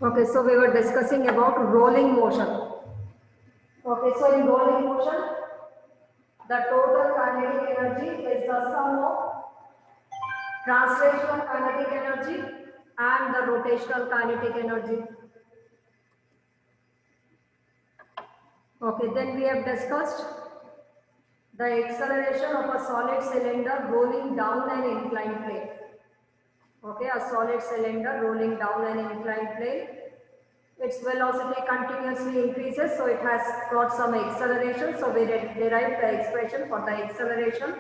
Okay, so we were discussing about rolling motion. Okay, so in rolling motion, the total kinetic energy is the sum of translational kinetic energy and the rotational kinetic energy. Okay, then we have discussed the acceleration of a solid cylinder rolling down an inclined plane. Okay, a solid cylinder rolling down an inclined plane. Its velocity continuously increases, so it has got some acceleration. So we derive the expression for the acceleration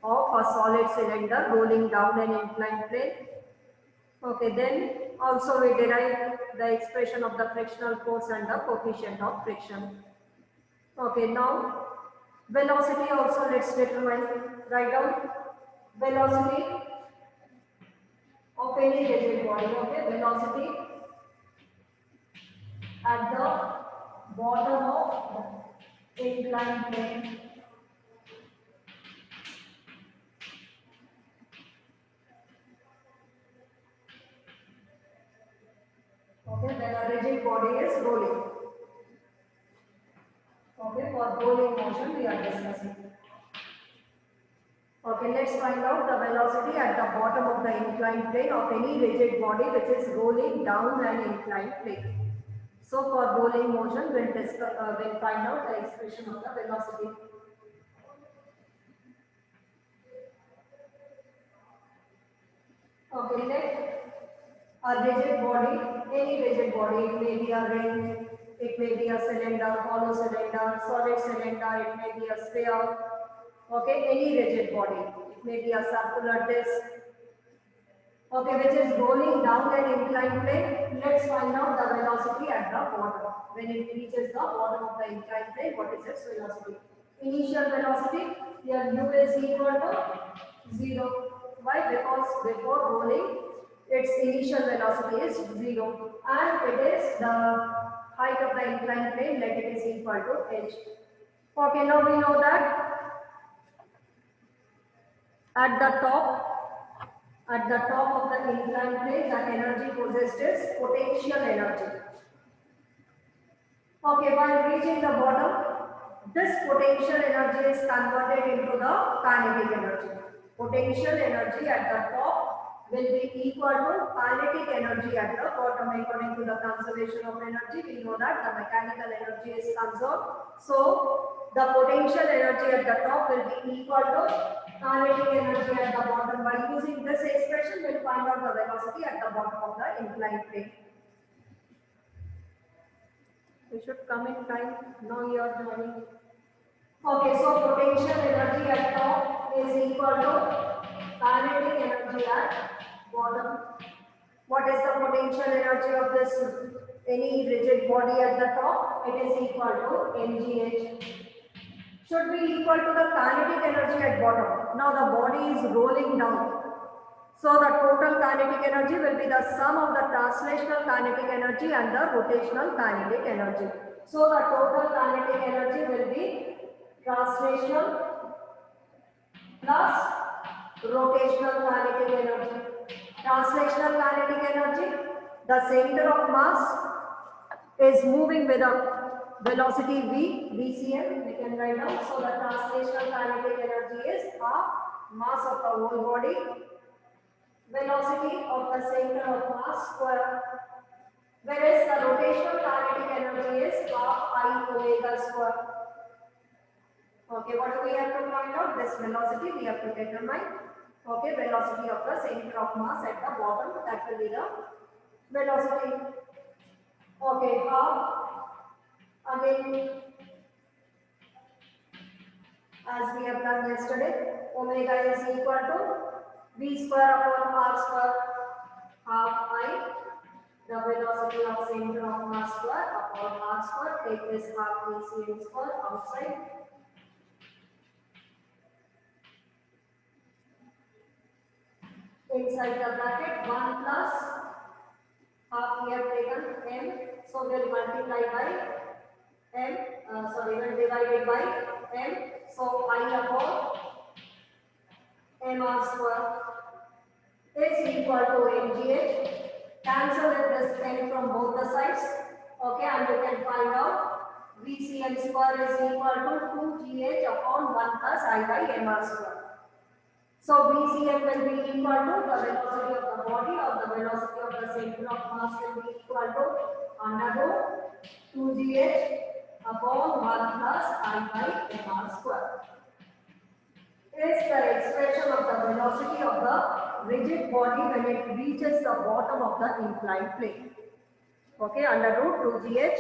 of a solid cylinder rolling down an inclined plane. Okay, then also we derive the expression of the frictional force and the coefficient of friction. Okay, now velocity also let's determine. Write down velocity of any rigid body. Okay, velocity at the bottom of the inclined plane. Okay, when a rigid body is rolling. Okay, for rolling motion we are discussing. Okay, let's find out the velocity at the bottom of the inclined plane of any rigid body which is rolling down an inclined plane. So for rolling motion, we'll find out the expression of the velocity. Okay, let a rigid body, any rigid body, it may be a ring, it may be a cylinder, hollow cylinder, solid cylinder, it may be a sphere. Okay, any rigid body, it may be a circular disc. Okay, which is rolling down an inclined plane. Let's find out the velocity at the bottom. When it reaches the bottom of the inclined plane, what is its velocity? Initial velocity, here u is equal to 0. Why? Because before rolling, its initial velocity is 0 and it is the height of the inclined plane, let it is equal to h. Okay, now we know that at the top of the inclined plane, the energy possessed is potential energy. Okay, while reaching the bottom, this potential energy is converted into the kinetic energy. Potential energy at the top will be equal to kinetic energy at the bottom. According to the conservation of energy, we know that the mechanical energy is conserved. So, the potential energy at the top will be equal to kinetic energy at the bottom. By using this expression, we will find out the velocity at the bottom of the inclined plane. We should come in time. Now you are joining. Okay, so potential energy at top is equal to kinetic energy at bottom. What is the potential energy of this any rigid body at the top? It is equal to mgh. Should be equal to the kinetic energy at bottom. Now the body is rolling down. So the total kinetic energy will be the sum of the translational kinetic energy and the rotational kinetic energy. So the total kinetic energy will be translational plus rotational kinetic energy. Translational kinetic energy, the center of mass is moving with a velocity v, vcm, we can write down. So the translational kinetic energy is half mass of the whole body velocity of the center of mass square, whereas the rotational kinetic energy is half I omega square. Okay, what do we have to find out? This velocity we have to determine. Okay, velocity of the center of mass at the bottom, that will be the velocity. Okay, half again as we have done yesterday, omega is equal to v square upon r square half I, the velocity of center of mass square upon r square, take this half vcm square outside. Inside the bracket 1 plus half we have taken m, so we will multiply by m, we will divide it by m, so I upon mr square is equal to mgh. Cancel with this m from both VCM square is equal to 2gh upon 1 plus I by mr square. So VCM will be equal to the velocity of the body, or the velocity of the center of mass will be equal to under root 2gh upon 1 plus I by mr square. Is the expression of the velocity of the rigid body when it reaches the bottom of the inclined plane. Okay, under root 2gh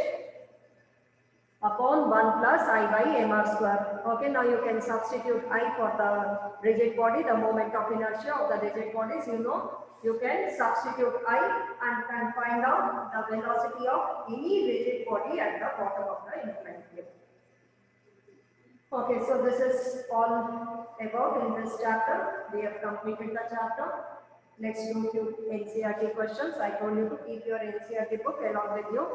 upon 1 plus I by mr square. Okay, now you can substitute I for the rigid body, the moment of inertia of the rigid bodies, you know. You can substitute I and can find out the velocity of any rigid body at the bottom of the inclined plane. Okay, so this is all about in this chapter. We have completed the chapter. Let's do few NCERT questions. I told you to keep your NCERT book along with you.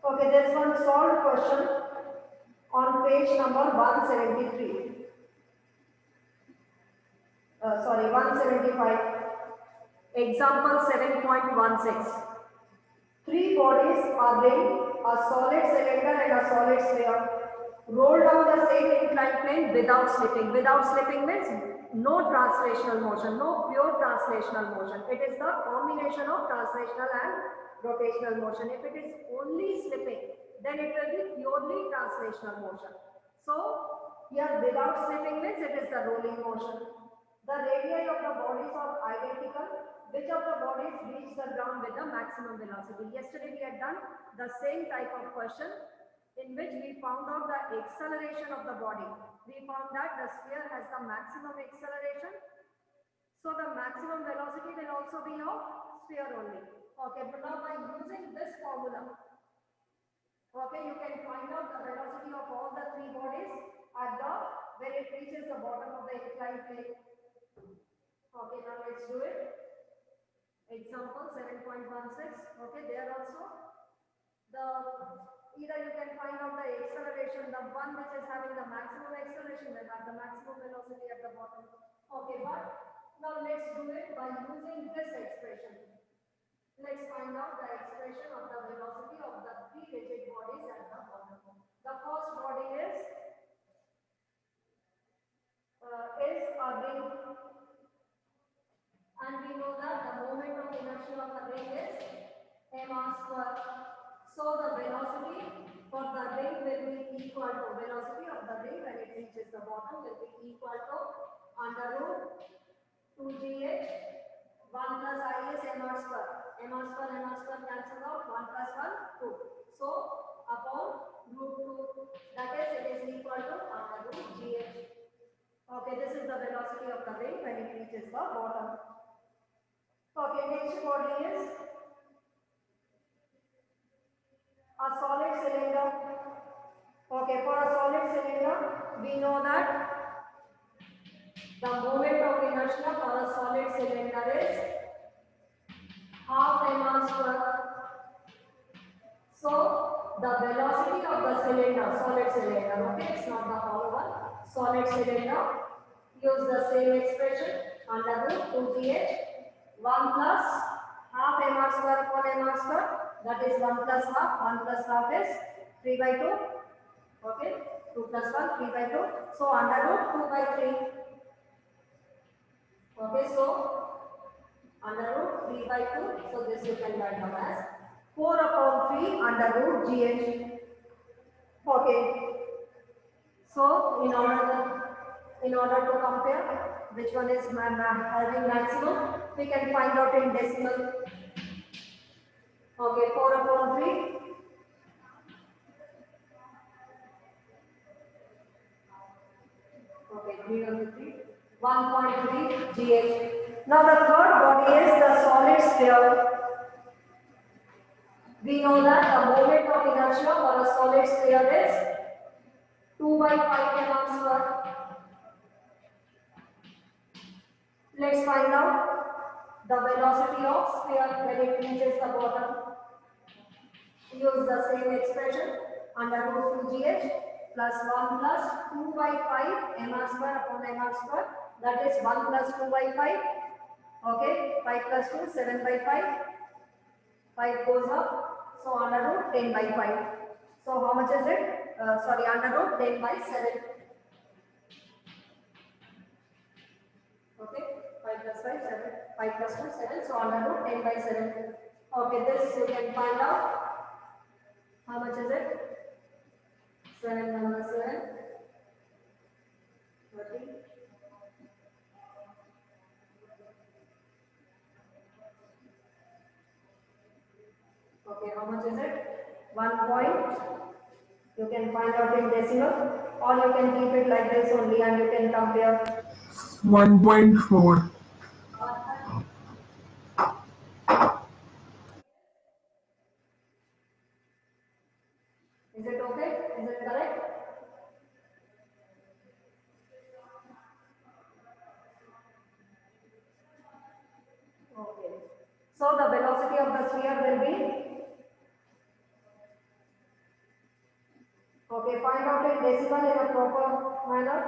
Okay, there's one solved question on page number 173. 175. Example 7.16. Three bodies are ringed, a solid cylinder and a solid sphere, roll down the same inclined plane without slipping. Without slipping means no translational motion, no pure translational motion. It is the combination of translational and rotational motion. If it is only slipping, then it will be purely translational motion. So here without slipping means it is the rolling motion. The radii of the bodies are identical. Which of the bodies reach the ground with the maximum velocity? Yesterday we had done the same type of question in which we found out the acceleration of the body. We found that the sphere has the maximum acceleration. So the maximum velocity will also be of sphere only. Okay, but now by using this formula, okay, you can find out the velocity of all the three bodies at the when it reaches the bottom of the inclined plane. Okay, now let's do it. Example 7.16. Okay, there also either you can find out the acceleration, the one which is having the maximum acceleration will have the maximum velocity at the bottom. Okay, but now let's do it by using this expression. Let's find out the expression of the velocity of the three rigid bodies at the bottom. The first body is a ring, and we know that the moment of inertia of the ring is mr square. So the velocity for the ring will be equal to velocity of the ring when it reaches the bottom will be equal to under root 2gh 1 plus I is mr square. mr square cancel out, 1 plus 1 2. So upon root 2, that is it is equal to under root gh. Okay, this is the velocity of the ring when it reaches the bottom. Okay, next body is a solid cylinder. Okay, for a solid cylinder, we know that the moment of inertia for a solid cylinder is half mr square. So the velocity of the cylinder, solid cylinder, okay, it's not the hollow one, solid cylinder, use the same expression under root 2gh 1 plus half mr square upon mr square, that is 1 plus half. 1 plus half is 3 by 2. Okay, 2 plus 1, 3 by 2. So under root 2 by 3. Okay, so under root 3 by 2. So this you can write down as 4 upon 3 under root gh. Okay, so in order to compare which one is having maximum, we can find out in decimal. Okay, 4 upon 3. Okay, 3 on 3. 1.3 gh. Now the third body is the solid sphere. We know that the moment of inertia for a solid sphere is 2 by 5 mr square. Let's find out the velocity of sphere when it reaches the bottom. Use the same expression under root 2gh plus 1 plus 2 by 5 mr square upon mr square, that is 1 plus 2 by 5. Okay, 5 plus 2, 7 by 5. 5 goes up. So under root 10 by 5. So how much is it? Sorry, under root 10 by 7. Okay, 5 plus 5, 7. 5 plus 2, 7. So under root 10 by 7. Okay, this you can find out. How much is it? 7 number 7. 30. Okay, how much is it? 1 point. You can find out in decimal, or you can keep it like this only and you can compare. 1.4. Is it okay? Is it correct? Okay. So the velocity of the sphere will be, okay, find out in decimal in a proper manner.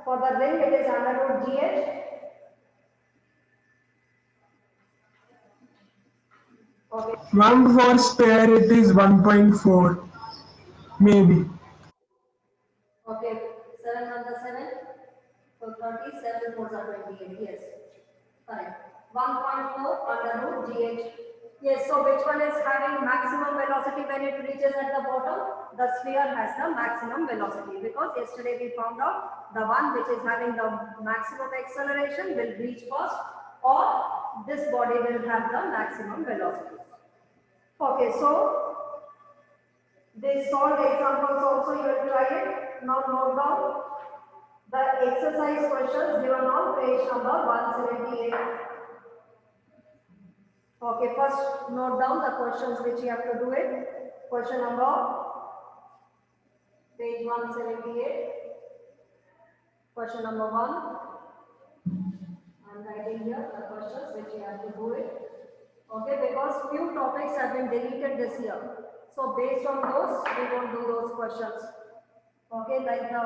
For the ring, it is under root GH. Okay. 1 for spare it is 1.4 maybe. Okay. 7 on the 7. So 30, 7 4 are 28. Yes. Correct. 1.4 under root GH. Yes, so which one is having maximum velocity when it reaches at the bottom? The sphere has the maximum velocity because yesterday we found out the one which is having the maximum acceleration will reach first, or this body will have the maximum velocity. Okay, so they solved examples also, you will try it. Now note down the exercise questions given on page number 178. Okay, first note down the questions which you have to do it. Question number page 178. Question number 1. I'm writing here the questions which you have to do it. Okay, because few topics have been deleted this year. So based on those, we won't do those questions. Okay, like the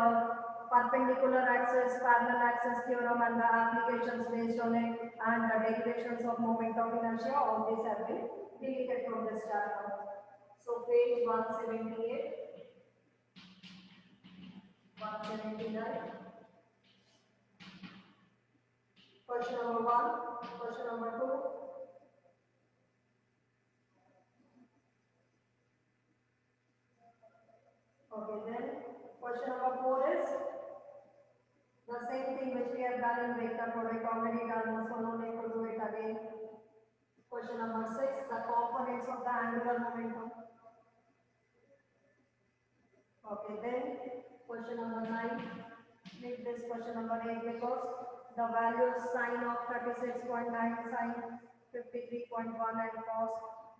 perpendicular axis, parallel axis theorem and the applications based on it, and the derivations of moment of inertia, all these have been deleted from this chapter. So page 178, 179, question number 1, question number 2, okay, then question number 4 is the same thing which we have done in vector product already done, so no need to do it again. Question number 6, the components of the angular momentum. Okay, then question number 9, make this question number 8 because the values sine of 36.9, sine 53.1 and cos,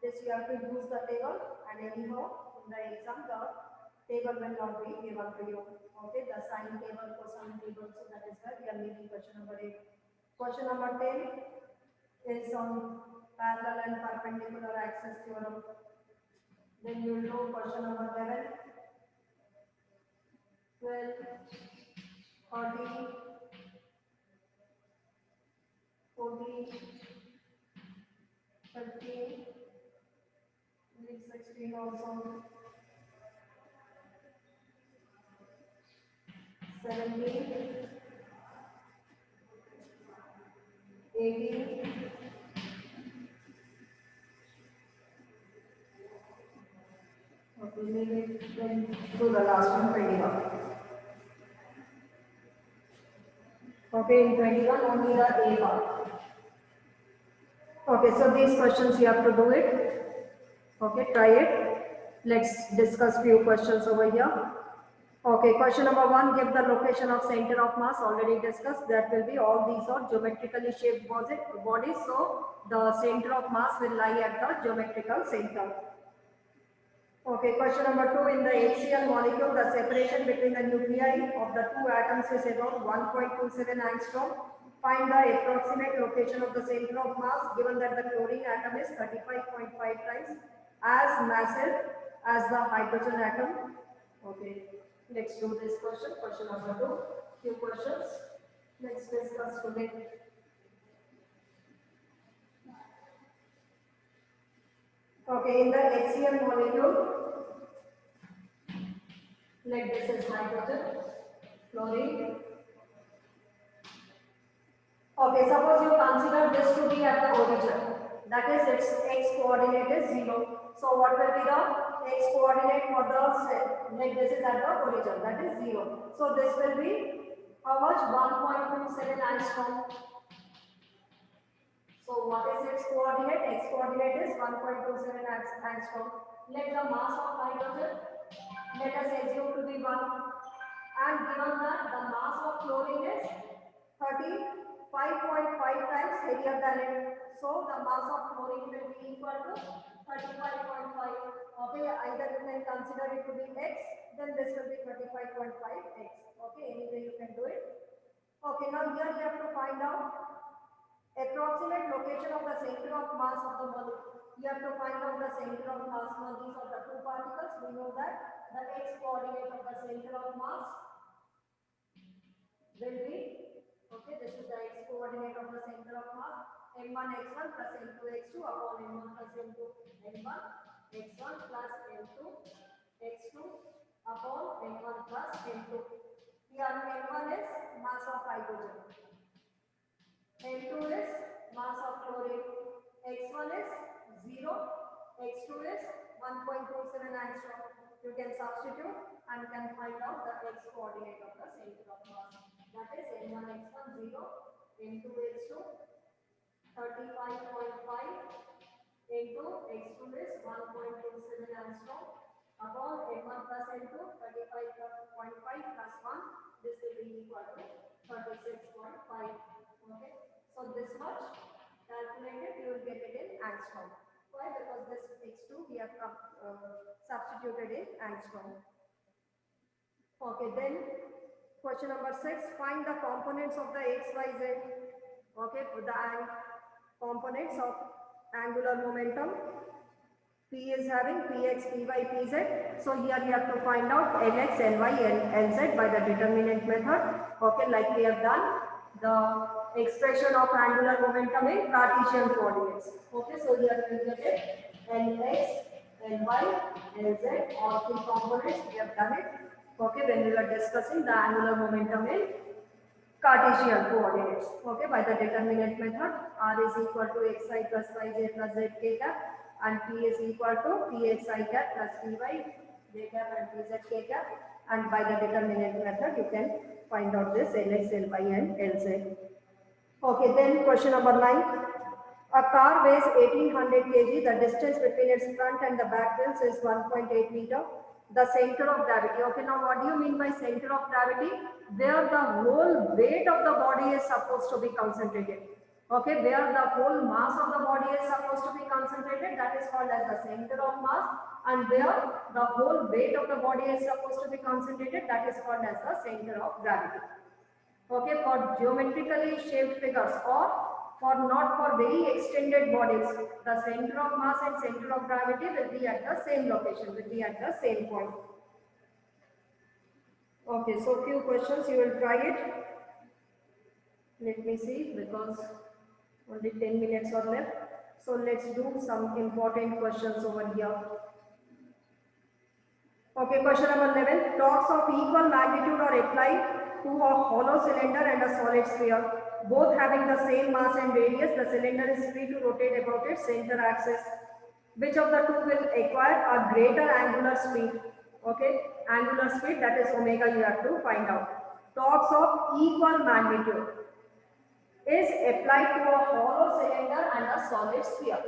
this you have to use the table, and anyhow in the exam the table will not be given to you. Okay, the sine table, cosine table, so that is why we are making question number 8. Question number 10 is on parallel and perpendicular axis theorem. Then you will know question number 11, 12, 13, 14, 15, 16 also, 17, 18, okay, leave it, then do the last one, 21. Okay, in 21 only the A part. Okay, so these questions you have to do it. Okay, try it. Let's discuss few questions over here. Okay, question number 1, give the location of center of mass, already discussed. That will be all these are geometrically shaped bodies, so the center of mass will lie at the geometrical center. Okay, question number 2, in the HCl molecule, the separation between the nuclei of the two atoms is about 1.27 angstrom. Find the approximate location of the center of mass given that the chlorine atom is 35.5 times as massive as the hydrogen atom. Okay, let's do this question, question number 2, few questions. Let's discuss today. Okay, in the HCl molecule, like this is hydrogen, chlorine. Okay, suppose you consider this to be at the origin. That is, its x coordinate is 0. So what will be the x coordinate for the cell? Like this is at the origin, that is 0. So this will be how much? 1.27 angstrom. So what is its coordinate? X coordinate is 1.27 angstrom. Let the mass of hydrogen, let us assume to be 1. And given that the mass of chlorine is 35.5 times heavier than it. So the mass of chlorine will be equal to 35.5. Okay, either you can consider it to be x, then this will be 35.5x. Okay, anyway you can do it. Okay, now here you have to find out approximate location of the center of mass of the molecule. You have to find out the center of mass. Now these are the two particles. We know that the x coordinate of the center of mass will be, okay, this is the x coordinate of the center of mass, m1 x1 plus m2 x2 upon m1 plus m2 m1 x1 plus m2 x2 upon m1 plus m2. Here m1 is mass of hydrogen, m2 is mass of chlorine, x1 is 0, x2 is 1.27 angstrom. You can substitute and can find out the x coordinate of the center of mass. That is m1 x1 0, m2 x2 35.5 into x2 is 1.27 angstrom upon m1 plus m2 35.5 plus 1. This will be equal to 36.5. Okay, so this much calculated you will get it in angstrom. Why? Because this x2 we have substituted in angstrom. Okay, then question number 6, find the components of the xyz. Okay, for the components of angular momentum. P is having px, py, pz. So here we have to find out nx, ny, nz by the determinant method. Okay, like we have done the expression of angular momentum in Cartesian coordinates. Okay, so here we will get it nx, ny, nz, all three components. We have done it. Okay, when we were discussing the angular momentum in Cartesian coordinates. Okay, by the determinant method, r is equal to xi plus yj plus zk cap, and p is equal to pxi cap plus py j cap and pzk cap, and by the determinant method you can find out this lx, ly and lz. Okay, then question number 9. A car weighs 1800 kg. The distance between its front and the back wheels is 1.8 meter. The center of gravity. Okay, now what do you mean by center of gravity? Where the whole weight of the body is supposed to be concentrated. Okay, where the whole mass of the body is supposed to be concentrated, that is called as the center of mass. And where the whole weight of the body is supposed to be concentrated, that is called as the center of gravity. Okay, for geometrically shaped figures or for not for very extended bodies, the center of mass and center of gravity will be at the same location, will be at the same point. Okay, so few questions, you will try it. Let me see, because only 10 minutes are left. So let's do some important questions over here. Okay, question number 11. Torques of equal magnitude are applied to a hollow cylinder and a solid sphere. Both having the same mass and radius, the cylinder is free to rotate about its center axis. Which of the two will acquire a greater angular speed? Okay, angular speed, that is omega, you have to find out. Torques of equal magnitude is applied to a hollow cylinder and a solid sphere.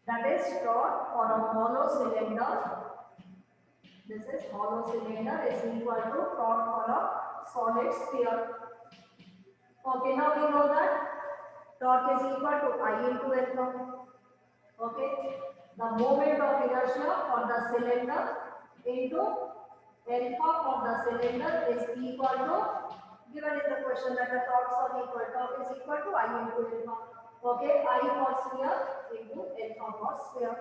That is torque for a hollow cylinder. This is hollow cylinder is equal to torque for a solid sphere. Okay, now we know that torque is equal to I into alpha. Okay, the moment of inertia for the cylinder into alpha for the cylinder is equal to, given in the question that the torques are equal, torque is equal to I into alpha. Okay, I for sphere into alpha for sphere.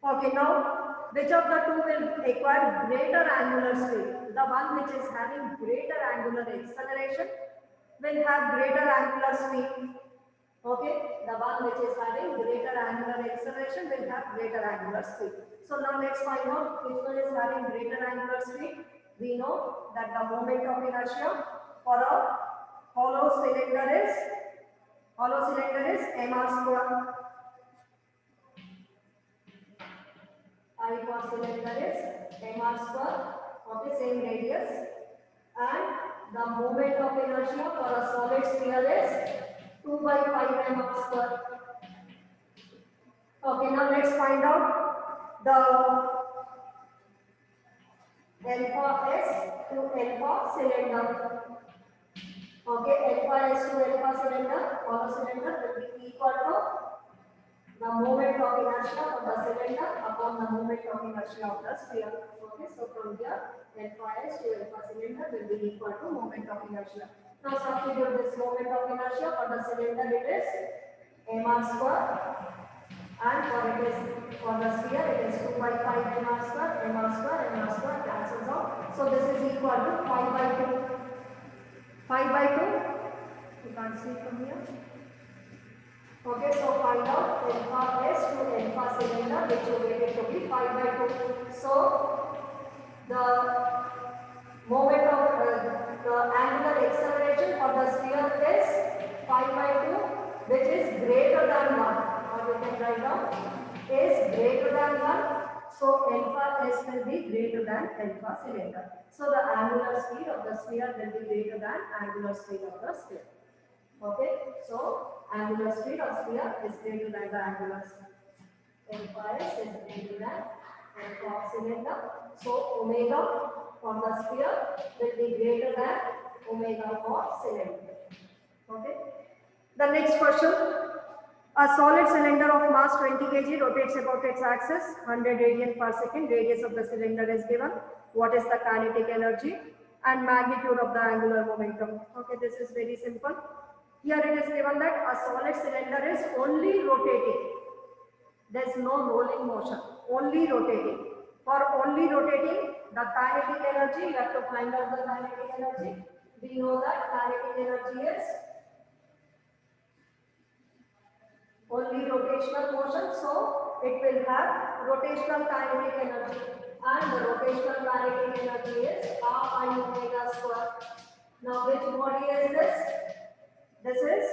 Okay, now which of the two will acquire greater angular speed? The one which is having greater angular acceleration will have greater angular speed. Okay, the one which is having greater angular acceleration will have greater angular speed. So now let's find out which one is having greater angular speed. We know that the moment of inertia for a hollow cylinder is mr square. I for cylinder is mr square. Okay, same radius. And the moment of inertia for a solid sphere is 2 by 5 mr square. Okay, now let's find out the alpha S to alpha cylinder. Okay, alpha S to alpha cylinder, hollow cylinder will be equal to the moment of inertia of the cylinder upon the moment of inertia of the sphere. Okay, so from here, alpha S to alpha cylinder will be equal to moment of inertia. Now substitute this moment of inertia for the cylinder, it is mr square. And for the sphere, it is 2 by 5 mr square cancels out. So this is equal to 5 by 2. 5 by 2, you can't see from here. Okay, so find out alpha S to alpha cylinder, which you get it to be 5 by 2. So the moment of the angular acceleration for the sphere is 5 by 2, which is greater than 1. Or you can write down is greater than 1. So alpha S will be greater than alpha cylinder. So the angular speed of the sphere will be greater than angular speed of the sphere. Okay, so angular speed of sphere is greater than the angular speed. Alpha S is greater than alpha of cylinder. So omega for the sphere will be greater than omega for cylinder. Okay. The next question. A solid cylinder of mass 20 kg rotates about its axis 100 radian per second. Radius of the cylinder is given. What is the kinetic energy and magnitude of the angular momentum? Okay, this is very simple. Here it is given that a solid cylinder is only rotating. There is no rolling motion, only rotating. For only rotating, the kinetic energy, you have to find out the kinetic energy. We know that kinetic energy is only rotational motion, so it will have rotational kinetic energy, and the rotational kinetic energy is half I omega square. Now which body is this? This is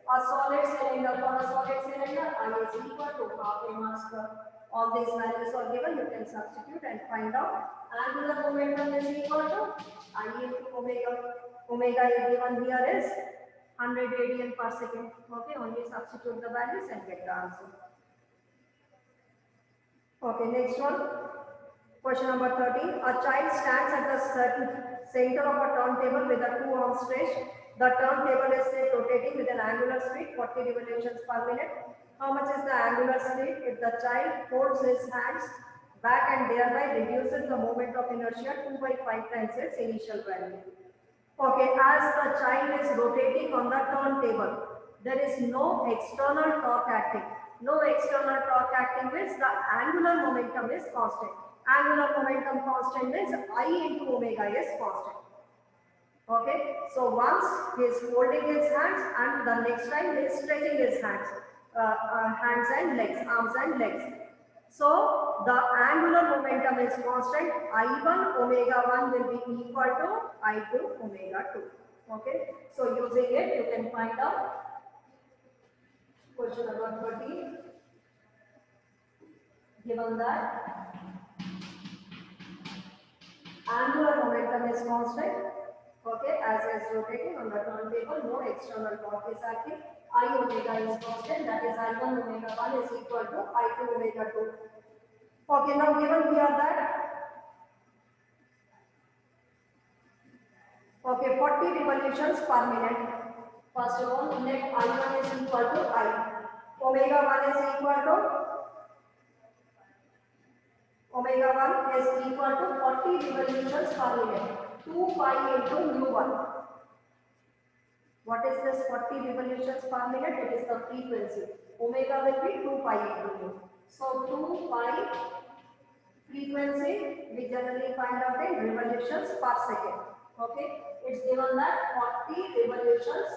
a solid cylinder. For a solid cylinder, I is equal to half mr square. All these values are given, you can substitute and find out. Angular momentum is equal to I into omega. Omega is given here is 100 radian per second. Okay, only substitute the values and get the answer. Okay, next one. Question number 13. A child stands at the center of a turntable with a 2-arm stretch. The turntable is say rotating with an angular speed 40 revolutions per minute. How much is the angular speed if the child holds his hands back and thereby reduces the moment of inertia 2 by 5 times its initial value? Okay, as the child is rotating on the turntable, there is no external torque acting. No external torque acting means the angular momentum is constant. Angular momentum constant means I into omega is constant. Okay, so once he is holding his hands and the next time he is stretching his hands, hands and legs, arms and legs. So the angular momentum is constant. I1 omega 1 will be equal to I2 omega 2. Okay, so using it you can find out. Question number 13. Given that angular momentum is constant, okay, as is rotating on the turntable, no external torque is acting. I omega is constant, that is I1 omega 1 is equal to I2 omega 2. Okay, now given here that, okay, 40 revolutions per minute. First of all, let I1 is equal to I. Omega 1 is equal to omega 1 is equal to 40 revolutions per minute. 2 pi into mu 1. What is this 40 revolutions per minute? It is the frequency. Omega will be 2 pi into mu. So 2 pi frequency we generally find out in revolutions per second. Okay, it's given that 40 revolutions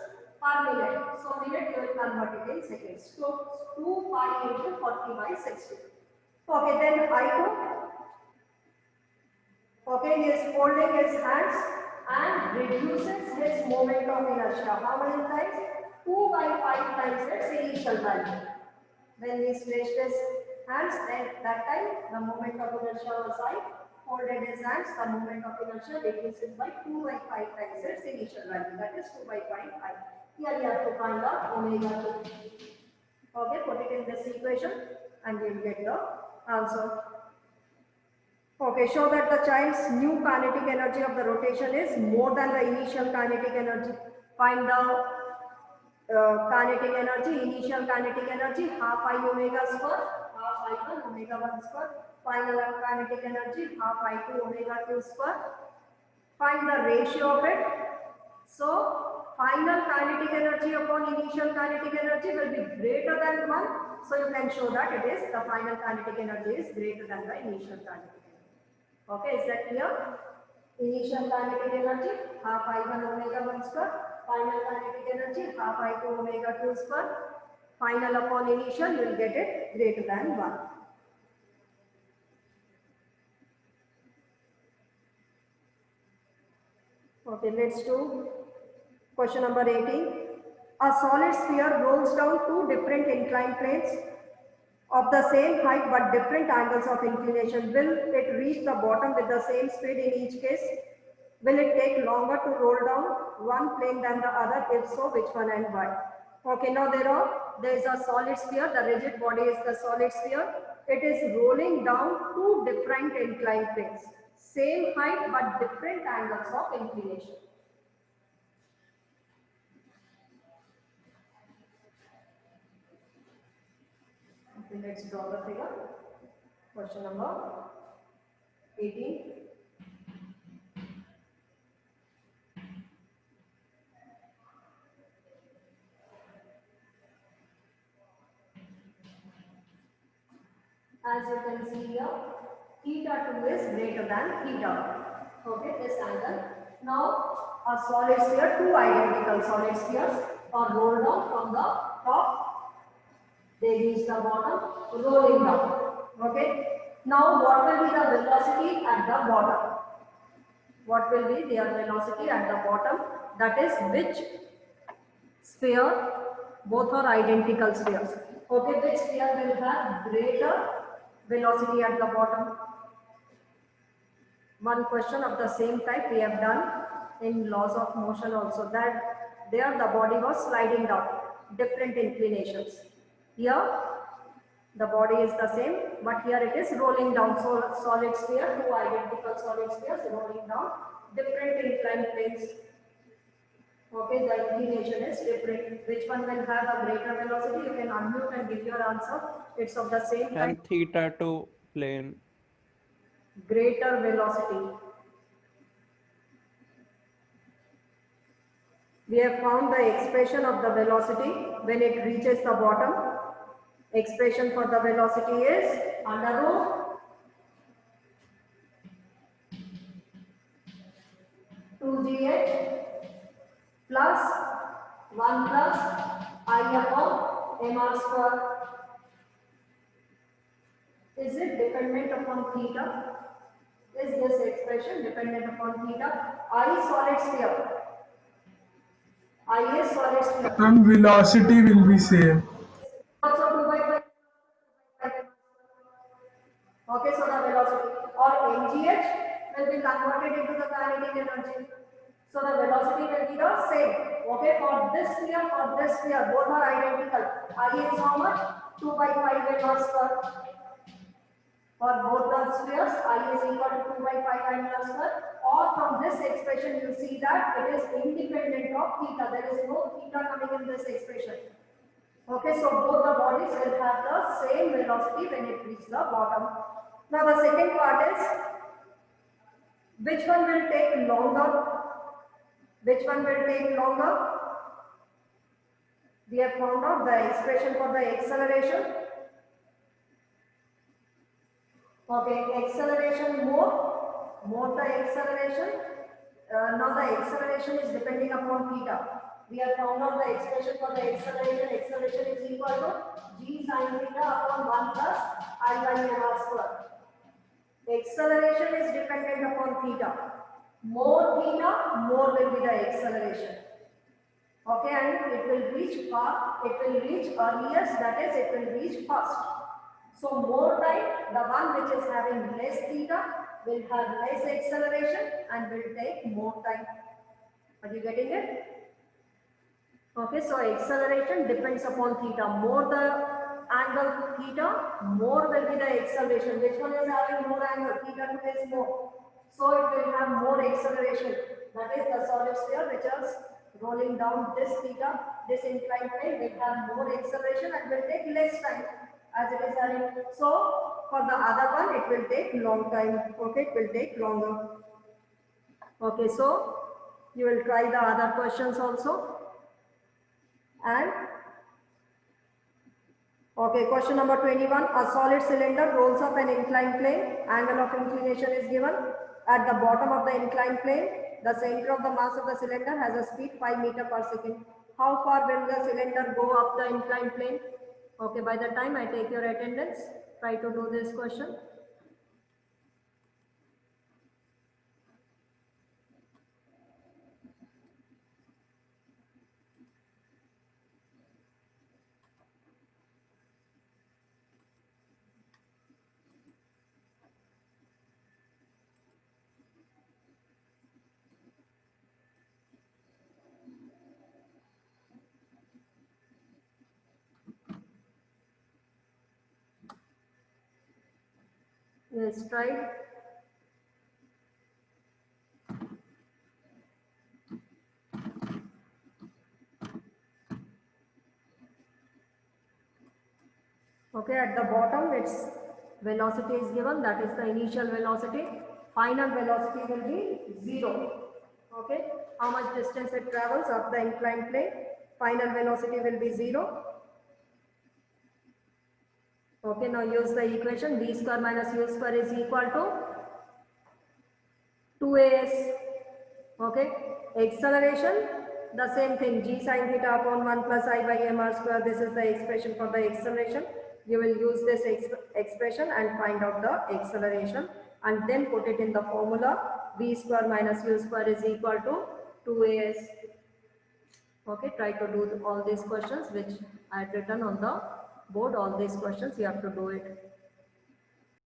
per minute. So minute you will convert it in seconds. So 2 pi into 40 by 60. Okay, then I2. Okay, he is folding his hands and reduces his moment of inertia. How many times? 2 by 5 times its initial value. When he stretched his hands, then that time the moment of inertia was high. Folded his hands, the moment of inertia reduces by 2 by 5 times its initial value. That is 2 by 5 I. Here we have to find out omega 2. Okay, put it in this equation and you will get the answer. Okay, show that the child's new kinetic energy of the rotation is more than the initial kinetic energy. Find the kinetic energy, initial kinetic energy, half I omega square, half I1 omega 1 square. Final kinetic energy, half I2 omega 2 square. Find the ratio of it. So, final kinetic energy upon initial kinetic energy will be greater than 1. So, you can show that it is the final kinetic energy is greater than the initial kinetic energy. Okay, is that clear? Initial kinetic energy, half I1 omega 1 square. Final kinetic energy, half I2 omega 2 square. Final upon initial, you will get it greater than 1. Okay, let's do question number 18. A solid sphere rolls down two different inclined planes of the same height but different angles of inclination. Will it reach the bottom with the same speed in each case? Will it take longer to roll down one plane than the other? If so, which one and why? Okay, now there is a solid sphere. The rigid body is the solid sphere. It is rolling down two different inclined planes. Same height but different angles of inclination. Okay, let's draw the figure. Question number 18. As you can see here, theta 2 is greater than theta 1. Okay, this angle. Now, a solid sphere, two identical solid spheres are rolled down from the top. They reach the bottom, rolling down. Okay. Now, what will be the velocity at the bottom? What will be their velocity at the bottom? That is which sphere? Both are identical spheres. Okay, which sphere will have greater velocity at the bottom? One question of the same type we have done in laws of motion also, that there the body was sliding down, different inclinations. Here the body is the same, but here it is rolling down. So solid sphere, two identical solid spheres rolling down, different inclined planes. Okay, the inclination is different. Which one will have a greater velocity? You can unmute and give your answer. It's of the same And type. theta 2 plane. Greater velocity. We have found the expression of the velocity when it reaches the bottom. Expression for the velocity is under root 2gh plus 1 plus I upon mr square. Is it dependent upon theta? Is this expression dependent upon theta? I solid sphere. I is solid sphere. And velocity will be same. Also 2 by 5. Okay, so the velocity or mgh will be converted into the kinetic energy. So the velocity will be the same. Okay, for this sphere, both are identical. I is how much? 2 by 5 mr square. For both the spheres, I is equal to 2 by 5 mr square. Or from this expression, you see that it is independent of theta. There is no theta coming in this expression. Okay, so both the bodies will have the same velocity when it reaches the bottom. Now the second part is, which one will take longer? Which one will take longer? We have found out the expression for the acceleration. Okay, acceleration more the acceleration. Now the acceleration is depending upon theta. We have found out the expression for the acceleration. Acceleration is equal to g sin theta upon 1 plus I by mr square. Acceleration is dependent upon theta. More theta, more will be the acceleration. Okay, and it will reach earliest, that is, it will reach first. So more time, the one which is having less theta will have less acceleration and will take more time. Are you getting it? Okay, so acceleration depends upon theta. More the angle theta, more will be the acceleration. Which one is having more angle? Theta 2 is more. So it will have more acceleration. That is the solid sphere which is rolling down this theta, this inclined plane will have more acceleration and will take less time as it is having. So for the other one it will take long time. Okay, it will take longer. Okay, so you will try the other questions also. And okay, question number 21. A solid cylinder rolls up an inclined plane. Angle of inclination is given. At the bottom of the inclined plane, the center of the mass of the cylinder has a speed 5 meters per second. How far will the cylinder go up the inclined plane? Okay, by the time I take your attendance, try to do this question. Yes, try. Okay, at the bottom its velocity is given, that is the initial velocity. Final velocity will be 0. Okay, how much distance it travels up the inclined plane, final velocity will be 0. Okay, now use the equation v square minus u square is equal to 2as. Okay, acceleration, the same thing, g sin theta upon 1 plus I by mr square. This is the expression for the acceleration. You will use this expression and find out the acceleration and then put it in the formula. V square minus u square is equal to 2as. Okay, try to do all these questions which I had written on the board. All these questions you have to do it.